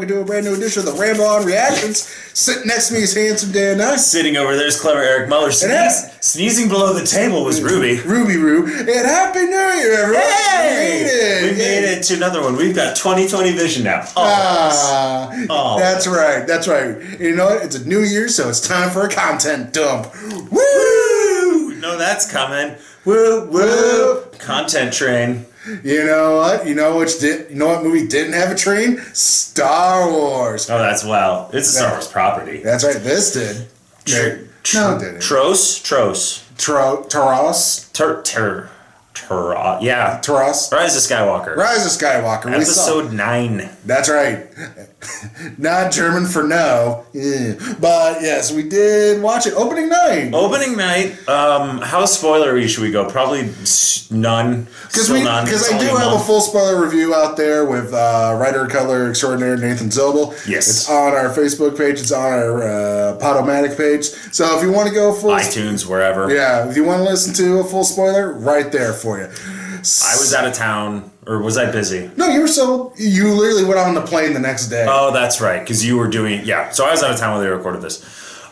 welcome to a brand new edition of the Ramble on Reactions. Sitting next to me is handsome Dan Nice. Sitting over there is clever Eric Muller. Sneezing below the table was Ruby. Ruby Roo. And Happy New Year, everyone. Hey! We made it to another one. We've got 2020 vision now. That's right. That's right. You know what? It's a new year, so it's time for a content dump. Woo! No, that's coming. Woo, woo. Content train. You know what? You know what movie didn't have a train? Star Wars. Oh, that's wow. It's a Star Wars property. That's right. This did. No, it didn't. Tros. Yeah. Taras. Rise of Skywalker. Rise of Skywalker. Episode 9. That's right. Not German for no. Yeah. But yes, we did watch it. Opening night. How spoilery should we go? Probably none. Because I do have a full spoiler review out there with writer color extraordinaire Nathan Zobel. Yes. It's on our Facebook page. It's on our Podomatic page. So if you want to go full... iTunes, wherever. Yeah. If you want to listen to a full spoiler, right there for you. I was out of town, or was I busy? No, you literally went on the plane the next day. Oh, that's right, because you were doing, so I was out of town when they recorded this.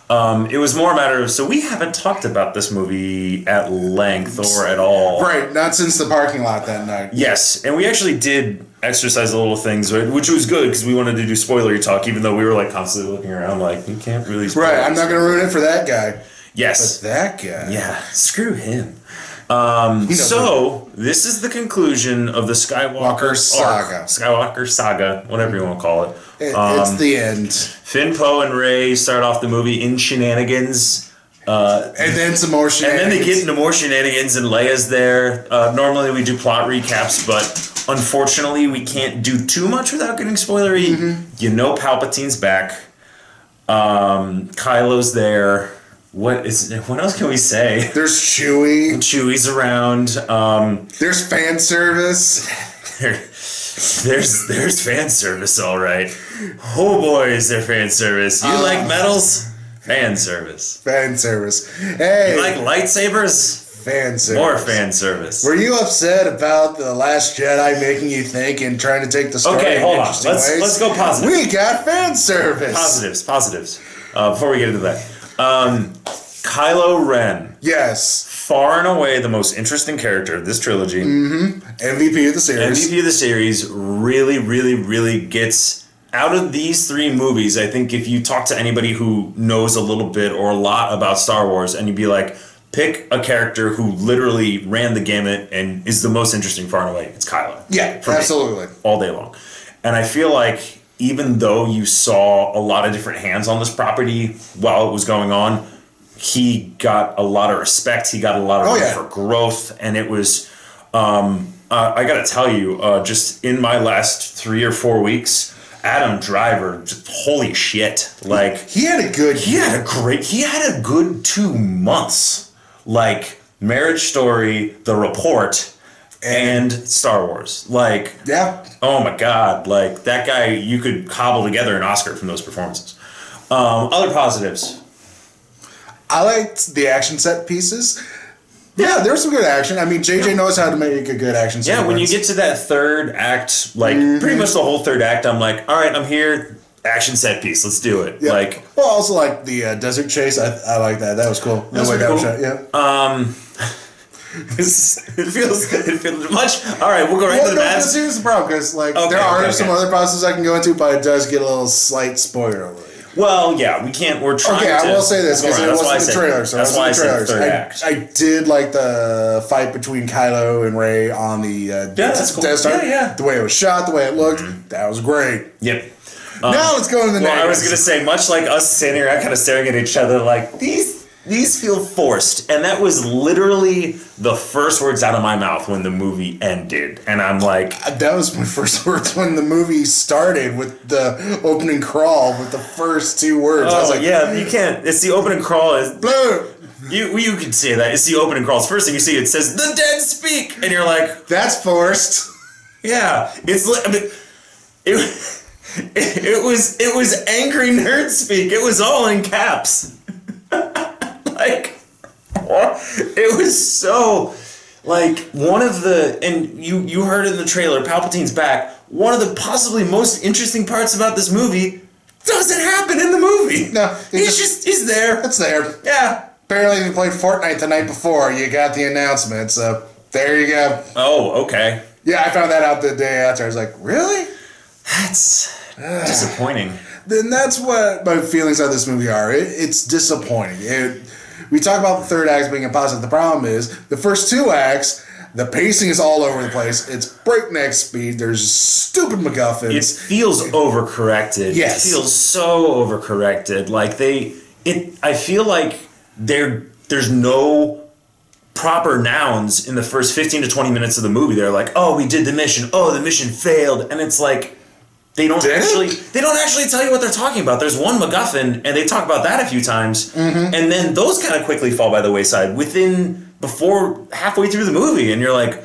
It was more a matter of, so we haven't talked about this movie at length or at all. Right, not since the parking lot that night. Yes, and we actually did exercise the little things, which was good, because we wanted to do spoilery talk, even though we were like constantly looking around like, you can't really spoil Right, I'm not going to ruin it for that guy. Yes. But that guy. Yeah, screw him. So, this is the conclusion of the Skywalker Saga. Skywalker Saga, whatever you want to call it. It's the end. Finn, Poe, and Rey start off the movie in shenanigans. And then some more shenanigans. And then they get into more shenanigans, and Leia's there. Normally we do plot recaps, but unfortunately we can't do too much without getting spoilery. Mm-hmm. You know Palpatine's back. Kylo's there. What else can we say? There's Chewie. Chewie's around. There's fan service. There's fan service, all right. Oh boy, is there fan service. You like medals? Fan service. Fan service. Hey. You like lightsabers? Fan service. More fan service. Were you upset about The Last Jedi making you think and trying to take the story in interesting ways? Let's go positive. We got fan service. Positives. Before we get into that. Kylo Ren. Yes. Far and away the most interesting character of this trilogy. Mm-hmm. MVP of the series. Really, really, really gets... Out of these 3 movies, I think if you talk to anybody who knows a little bit or a lot about Star Wars, and you'd be like, pick a character who literally ran the gamut and is the most interesting far and away, it's Kylo. Yeah, absolutely. Me, all day long. And I feel like even though you saw a lot of different hands on this property while it was going on, he got a lot of respect. He got a lot of room for growth. And it was, I got to tell you, just in my last 3 or 4 weeks, Adam Driver, just, holy shit. Like, he had a good 2 months. Like, Marriage Story, The Report, and Star Wars. Like, oh my God. Like, that guy, you could cobble together an Oscar from those performances. Other positives. I liked the action set pieces. Yeah, there was some good action. I mean, JJ knows how to make a good action set. Yeah, when you get to that third act, like, pretty much the whole third act, I'm like, all right, I'm here. Action set piece. Let's do it. Yeah. Like, well, also like the desert chase. I like that. That was cool. That was shot. Yeah. It feels much. All right, we'll go right to the bad. Here's the problem, because like there are some other processes I can go into, but it does get a little slight spoiler alert. Well, yeah, we can't. We're trying. Okay, I will say this because it wasn't the trailer. So that's why I said third act. I did like the fight between Kylo and Rey on the Death Star. Yeah. The way it was shot, the way it looked, that was great. Yep. Now let's go into the negatives. I was gonna say, much like us sitting here, kind of staring at each other, like these feel forced, and that was literally the first words out of my mouth when the movie ended, and I'm like, that was my first words when the movie started with the opening crawl with the first 2 words. I was like, yeah, you can't. It's the opening crawl. Blue. You can say that. It's the opening crawl. It's the first thing you see. It says "The dead speak," and you're like, that's forced. Yeah, it's. I mean, it was angry nerd speak. It was all in caps. Like, it was so, like, one of the, and you heard in the trailer, Palpatine's back. one of the possibly most interesting parts about this movie doesn't happen in the movie. No. He's there. It's there. Yeah. Apparently you played Fortnite the night before. You got the announcement, so there you go. Oh, okay. Yeah, I found that out the day after. I was like, really? That's disappointing. Then that's what my feelings on this movie are. It's disappointing. We talk about the third act being a positive. The problem is, the first two acts, the pacing is all over the place. It's breakneck speed. There's stupid MacGuffins. It feels overcorrected. Yes. It feels so overcorrected. Like I feel like there's no proper nouns in the first 15 to 20 minutes of the movie. They're like, oh, we did the mission. Oh, the mission failed. And it's like, they don't actually tell you what they're talking about. There's one MacGuffin, and they talk about that a few times, and then those kind of quickly fall by the wayside before halfway through the movie, and you're like,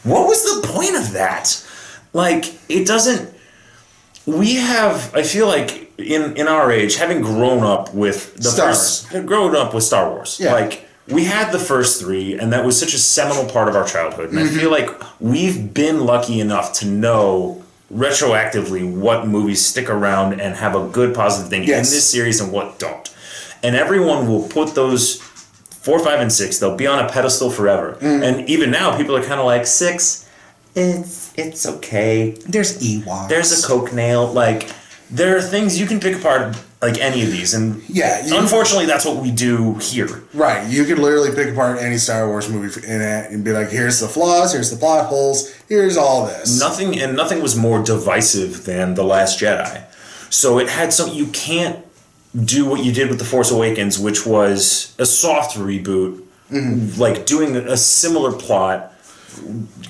what was the point of that? Like, it doesn't... I feel like, in our age, having grown up with Star Wars, yeah. like, we had the first three, and that was such a seminal part of our childhood, and I feel like we've been lucky enough to know retroactively what movies stick around and have a good positive thing in this series and what don't. And everyone will put those 4, 5, and 6, they'll be on a pedestal forever. And even now, people are kind of like, 6, it's okay. There's Ewoks. There's a coke nail. Like, there are things you can pick apart, like any of these. And unfortunately, that's what we do here. Right. You could literally pick apart any Star Wars movie and be like, here's the flaws, here's the plot holes, here's all this. Nothing was more divisive than The Last Jedi. So it had you can't do what you did with The Force Awakens, which was a soft reboot, like doing a similar plot,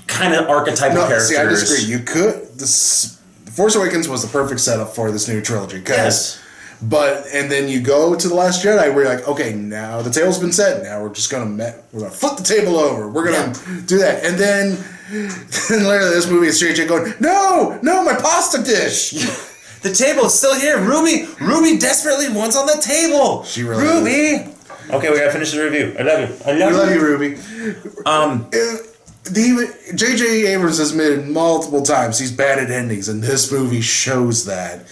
kind of archetypal characters. See, I disagree. You could... The Force Awakens was the perfect setup for this new trilogy. Yes. And then you go to The Last Jedi where you're like, okay, now the table's been set. Now we're just going to flip the table over. We're going to do that. And then literally this movie is JJ going, no, my pasta dish. The table is still here. Ruby desperately wants on the table. She really Ruby. Is. Okay, we got to finish the review. I love you. I love you, Ruby. J.J. Abrams has admitted multiple times he's bad at endings, and this movie shows that.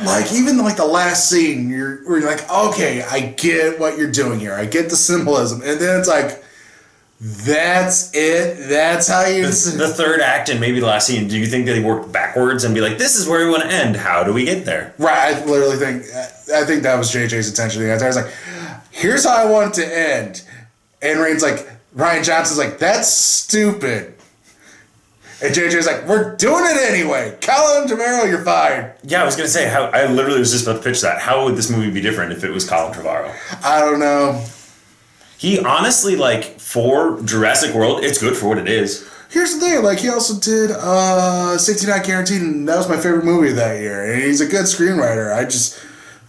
Like, even like the last scene, where you're like, okay, I get what you're doing here. I get the symbolism. And then it's like, that's it? That's how you... The third act and maybe the last scene, do you think they worked backwards and be like, this is where we want to end. How do we get there? Right, I literally think that was JJ's intention. I was like, here's how I want it to end. And Ryan Johnson's like, that's stupid. And JJ's like, we're doing it anyway. Colin Trevorrow, you're fired. Yeah, I was going to say, I literally was just about to pitch that. How would this movie be different if it was Colin Trevorrow? I don't know. He honestly, for Jurassic World, it's good for what it is. Here's the thing, he also did Safety Not Guaranteed, and that was my favorite movie that year. And he's a good screenwriter. I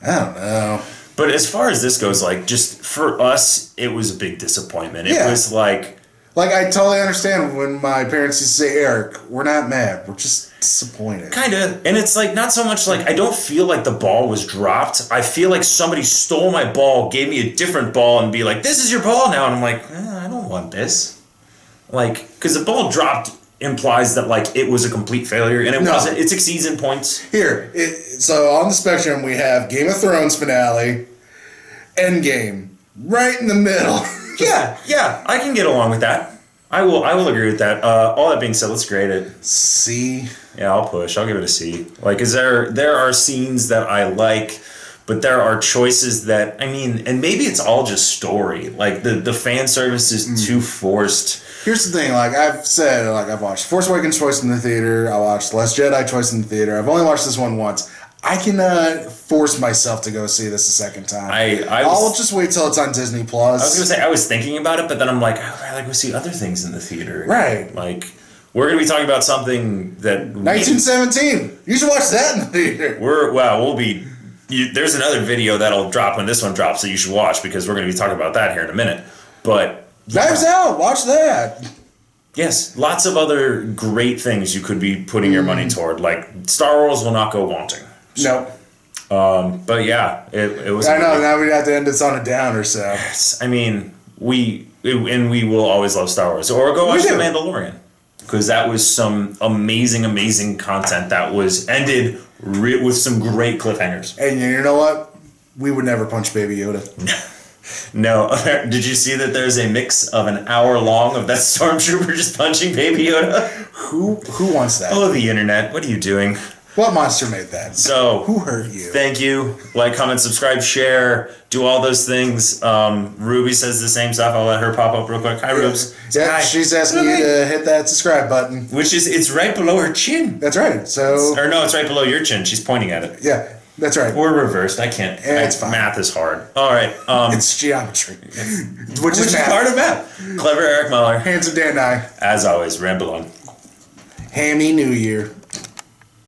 don't know. But as far as this goes, just for us, it was a big disappointment. It was like, I totally understand when my parents used to say, Eric, we're not mad. We're just disappointed. Kind of. And it's not so much I don't feel like the ball was dropped. I feel like somebody stole my ball, gave me a different ball, and be like, this is your ball now. And I'm like, I don't want this. Because the ball dropped implies that, it was a complete failure. And it wasn't. It succeeds in points. Here. So on the spectrum, we have Game of Thrones finale, Endgame, right in the middle. Yeah, I can get along with that. I will agree with that. All that being said, let's grade it. C. Yeah, I'll push. I'll give it a C. There are scenes that I like, but there are choices that, and maybe it's all just story. The fan service is too forced. Here's the thing, I've said, I've watched Force Awakens twice in the theater, I watched Last Jedi twice in the theater, I've only watched this one once. I cannot force myself to go see this a second time. I'll just wait till it's on Disney Plus. I was going to say, I was thinking about it, but then I'm like, I'd rather go see other things in the theater. Right. We're going to be talking about something that... 1917! You should watch that in the theater. We'll be... there's another video that'll drop when this one drops that you should watch, because we're going to be talking about that here in a minute. But... Knives Out! Watch that! Yes, lots of other great things you could be putting your money toward. Star Wars will not go wanting. Nope. But yeah, it was... I know, now we have to end this on a downer, so... We will always love Star Wars. Or go watch The Mandalorian. because that was some amazing content that was ended with some great cliffhangers. And you know what? We would never punch Baby Yoda. No. Did you see that there's a mix of an hour long of that stormtrooper just punching Baby Yoda? Who wants that? Oh, the internet. What are you doing? What monster made that? So, who hurt you? Thank you. Like, comment, subscribe, share, do all those things. Ruby says the same stuff. I'll let her pop up real quick. Hi, Rubes. Yeah, hi. She's asking you to hit that subscribe button. It's right below her chin. That's right. So, it's right below your chin. She's pointing at it. Yeah, that's right. Or reversed. I can't. It's fine. Math is hard. All right. It's geometry. Which is part of math. Clever Eric Muller. Handsome Dan Nye. As always, ramble on. Hammy New Year.